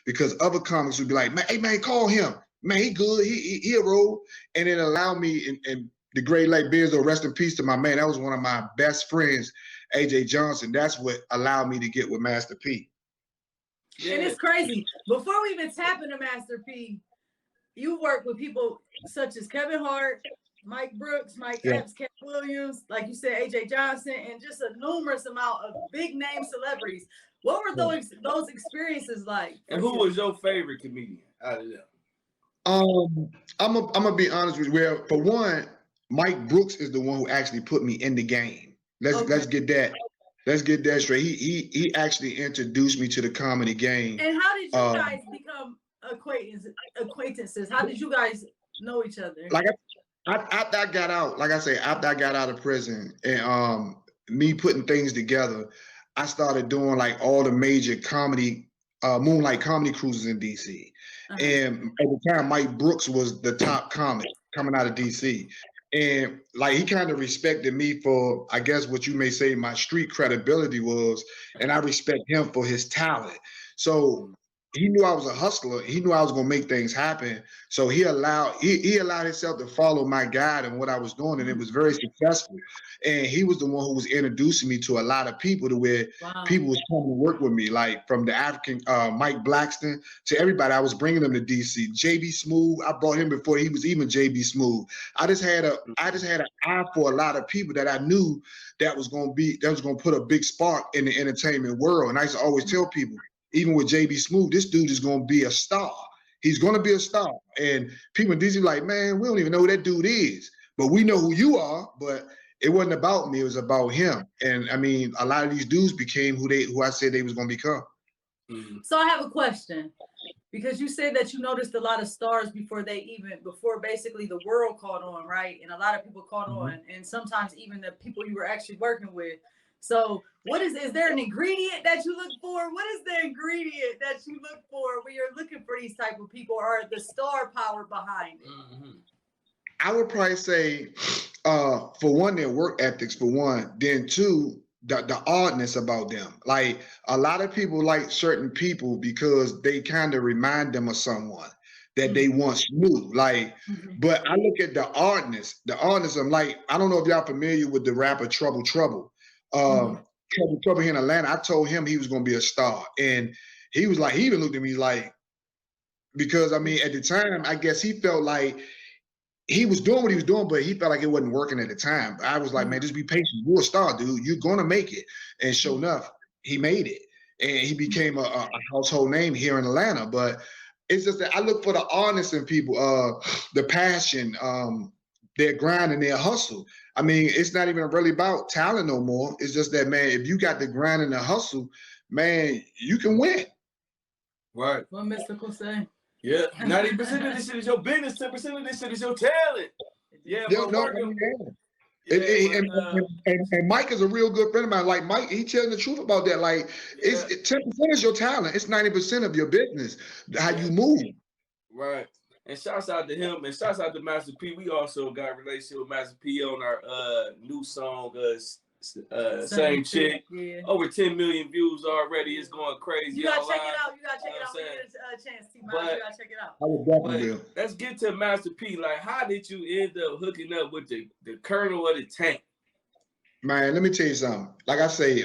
because other comics would be like, man, hey man, call him. Man, he good. He a roll. And it allowed me, and the great late Benzo, rest in peace to my man. That was one of my best friends, AJ Johnson. That's what allowed me to get with Master P. Yeah. And it's crazy. Before we even tap into Master P, you work with people such as Kevin Hart, Mike Brooks, Mike Epps, Cat Williams, like you said, AJ Johnson, and just a numerous amount of big name celebrities. What were those experiences like? And who was your favorite comedian out of them? I'm gonna be honest with you. Well, for one, Mike Brooks is the one who actually put me in the game. Let's get that. Let's get that straight. He actually introduced me to the comedy game. And how did you guys become acquaintances? How did you guys know each other? Like after I got out, like I say, after I got out of prison and me putting things together, I started doing like all the major comedy, moonlight comedy cruises in DC. And at the time, Mike Brooks was the top comic coming out of DC. And like he kind of respected me for, I guess what you may say my street credibility was, and I respect him for his talent. So he knew I was a hustler. He knew I was gonna make things happen. So he allowed himself to follow my guide and what I was doing, and it was very successful. And he was the one who was introducing me to a lot of people to where people was coming to work with me, like from the African Mike Blackston to everybody. I was bringing them to DC. JB Smooth, I brought him before he was even JB Smooth. I just had an eye for a lot of people that I knew that was gonna put a big spark in the entertainment world. And I used to always tell people, even with JB Smooth, this dude is going to be a star. He's going to be a star. And people in DC like, man, we don't even know who that dude is. But we know who you are. But it wasn't about me. It was about him. And, I mean, a lot of these dudes became who I said they was going to become. So I have a question. Because you said that you noticed a lot of stars before basically the world caught on, right? And a lot of people caught on. And sometimes even the people you were actually working with. So is there an ingredient that you look for? What is the ingredient that you look for when you're looking for these type of people, or the star power behind it? I would probably say, for one, their work ethics, for one. Then two, the oddness about them. Like a lot of people like certain people because they kind of remind them of someone that they once knew. Like, but I look at the oddness. I'm like, I don't know if y'all familiar with the rapper Trouble. Trouble here in Atlanta. I told him he was going to be a star, and he was like, he even looked at me like, because I mean, at the time, I guess he felt like he was doing what he was doing, but he felt like it wasn't working at the time. I was like, man, just be patient. You're a star, dude. You're going to make it. And sure enough, he made it, and he became a household name here in Atlanta. But it's just that I look for the honest in people, the passion, their grind and their hustle. I mean, it's not even really about talent no more. It's just that, man, if you got the grind and the hustle, man, you can win. Right. What Mystical say? Yeah. 90% of this shit is your business. 10% of this shit is your talent. Yeah. And Mike is a real good friend of mine. Like Mike, he telling the truth about that. Like, it's 10% is your talent. It's 90% of your business, how you move. Right. And shouts out to him, and shouts out to Master P. We also got a relationship with Master P on our new song, Same Chick. Yeah. Over 10 million views already. It's going crazy. You gotta check it out. You gotta check it out when you get a chance, T-Miles. You gotta check it out. I would definitely. Let's get to Master P. Like, how did you end up hooking up with the Colonel of the Tank? Man, let me tell you something. Like I say,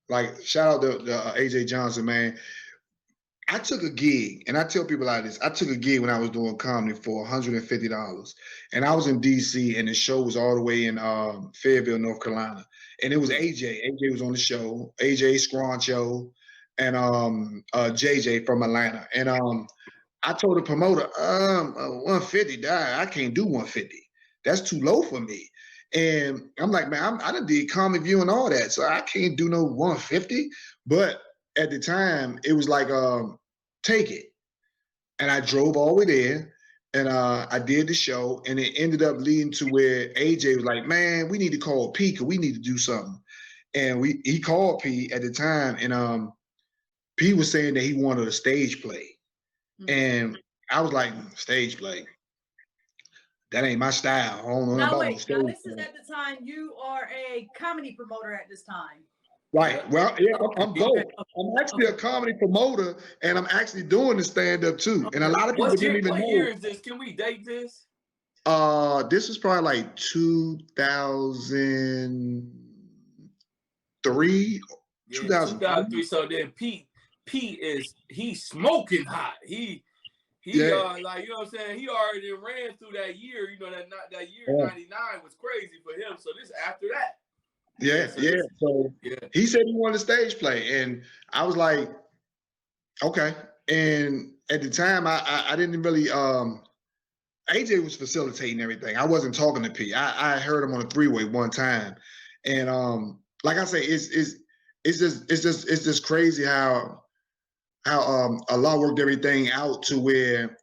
like shout out to AJ Johnson, man. I took a gig, and I tell people like this. I took a gig when I was doing comedy for $150, and I was in DC, and the show was all the way in Fayetteville, North Carolina, and it was AJ. AJ was on the show. AJ Scroncho, and JJ from Atlanta, and I told the promoter, 150, I can't do 150. That's too low for me. And I'm like, man, I done did comedy view and all that, so I can't do no 150. But at the time, it was like, take it. And I drove all the way there, and I did the show, and it ended up leading to where AJ was like, man, we need to call P, because we need to do something. And he called P at the time, and P was saying that he wanted a stage play. And I was like, stage play? That ain't my style. I don't know about no stage play. Now this is at the time you are a comedy promoter at this time. Right. Well, yeah, I'm both. I'm actually a comedy promoter, and I'm actually doing the stand-up too. And a lot of people didn't even know. What year is this? Can we date this? This was probably like 2003. Yeah, 2003. So then Pete he's smoking hot. He like, you know what I'm saying? He already ran through that year. You know, that year 99 was crazy for him. So this after that. Yeah. So he said he wanted a stage play, and I was like, okay. And at the time, I didn't really. AJ was facilitating everything. I wasn't talking to P. I heard him on a three-way one time, and like I say, it's just crazy how Allah worked everything out to where,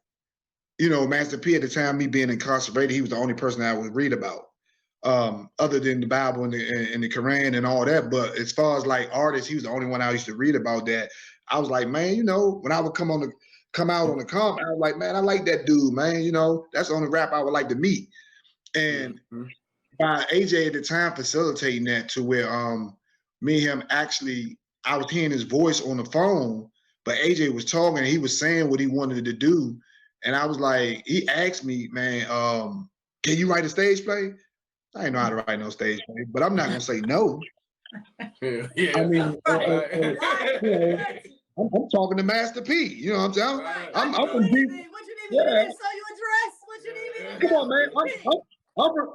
you know, Master P at the time, me being incarcerated, he was the only person I would read about, other than the Bible and the Quran and all that. But as far as like artists, he was the only one I used to read about that. I was like, man, you know, when I would come out on the comment, I was like, man, I like that dude, man. You know, that's the only rap I would like to meet. And by AJ at the time facilitating that to where me and him actually, I was hearing his voice on the phone, but AJ was talking and he was saying what he wanted to do. And I was like, he asked me, man, can you write a stage play? I didn't know how to write no stage play, but I'm not gonna say no. Yeah. I mean, you know, I'm talking to Master P. You know what I'm saying? I'm from DC. What you need me to do? Show you a dress? What you need me to do? Come on, man.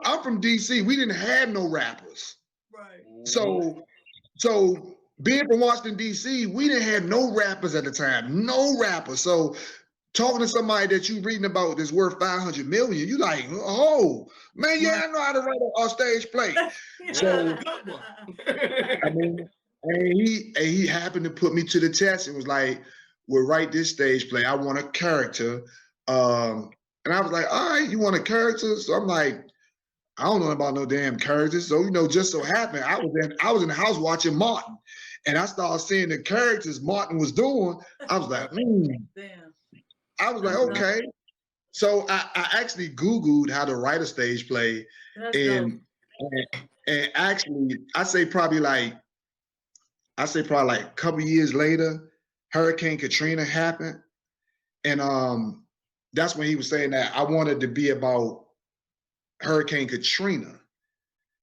I'm from DC. We didn't have no rappers. Right. So being from Washington, D.C., we didn't have no rappers at the time. No rappers. So talking to somebody that you reading about that's worth 500 million, you like, oh, man, yeah, I know how to write a stage play. So, I mean, and he happened to put me to the test and was like, we'll write this stage play. I want a character. And I was like, all right, you want a character? So I'm like, I don't know about no damn characters. So, you know, just so happened, I was in the house watching Martin. And I started seeing the characters Martin was doing. I was like, Damn. I was like, okay. So I actually Googled how to write a stage play. And actually, I say probably like a couple years later, Hurricane Katrina happened. And that's when he was saying that I wanted to be about Hurricane Katrina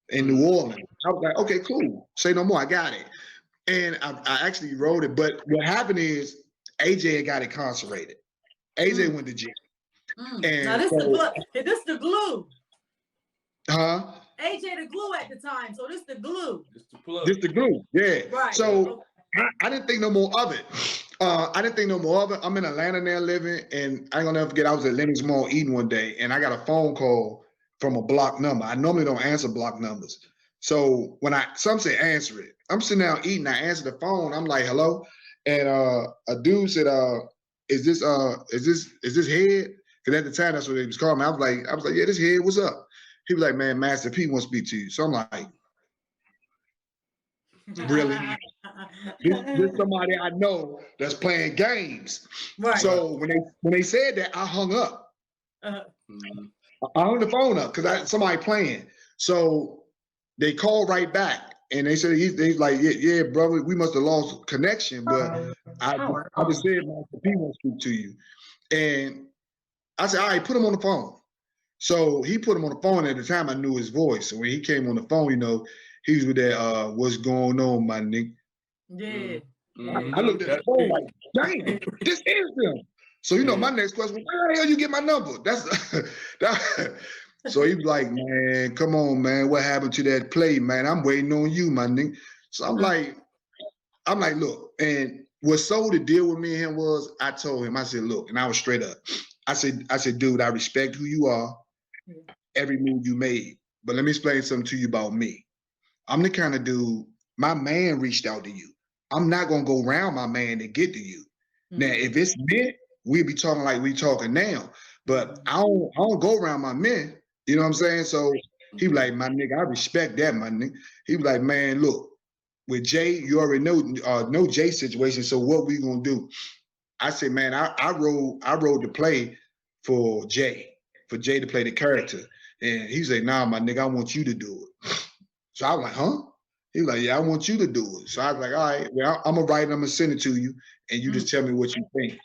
in New Orleans. I was like, okay, cool. Say no more. I got it. And I actually wrote it. But what happened is AJ got incarcerated. AJ went to jail. And now this the glue. Huh? AJ the glue at the time. So this the glue. This the glue. Yeah. Right. So I didn't think no more of it. I'm in Atlanta now living, and I ain't gonna never forget, I was at Lennox Mall eating one day, and I got a phone call from a block number. I normally don't answer block numbers. So when some say answer it, I'm sitting down eating, I answer the phone, I'm like, hello? And a dude said, is this Head? Because at the time that's what they was calling me. I was like, yeah, this Head, what's up? He was like, man, Master P wants to speak to you. So I'm like, really? This somebody I know that's playing games. Right. So when they said that, I hung up. I hung the phone up because somebody playing. So they called right back and they said he's like, yeah, brother, we must have lost connection, but I just said Master P wants to speak to you. And I said, all right, put him on the phone. So he put him on the phone. At the time I knew his voice. So when he came on the phone, you know, he was with that what's going on, my nigga. Yeah. I looked at the phone like, dang, this is him. So you know, my next question was, where the hell you get my number? So he was like, man, come on, man. What happened to that play, man? I'm waiting on you, my nigga. So I'm like, look, and what sold the deal with me and him was, I told him, I said, look, and I was straight up. I said, dude, I respect who you are, every move you made. But let me explain something to you about me. I'm the kind of dude, my man reached out to you. I'm not gonna go around my man to get to you. Now, if it's men, we'll be talking like we talking now. But I don't go around my men. You know what I'm saying? So he was like, my nigga, I respect that, my nigga. He was like, man, look, with Jay, you already know Jay's situation. So what we gonna do? I said, man, I wrote the play for Jay to play the character. And he said, nah, my nigga, I want you to do it. So I was like, huh? He was like, yeah, I want you to do it. So I was like, all right, well, I'm gonna write it, I'm gonna send it to you, and you just tell me what you think. And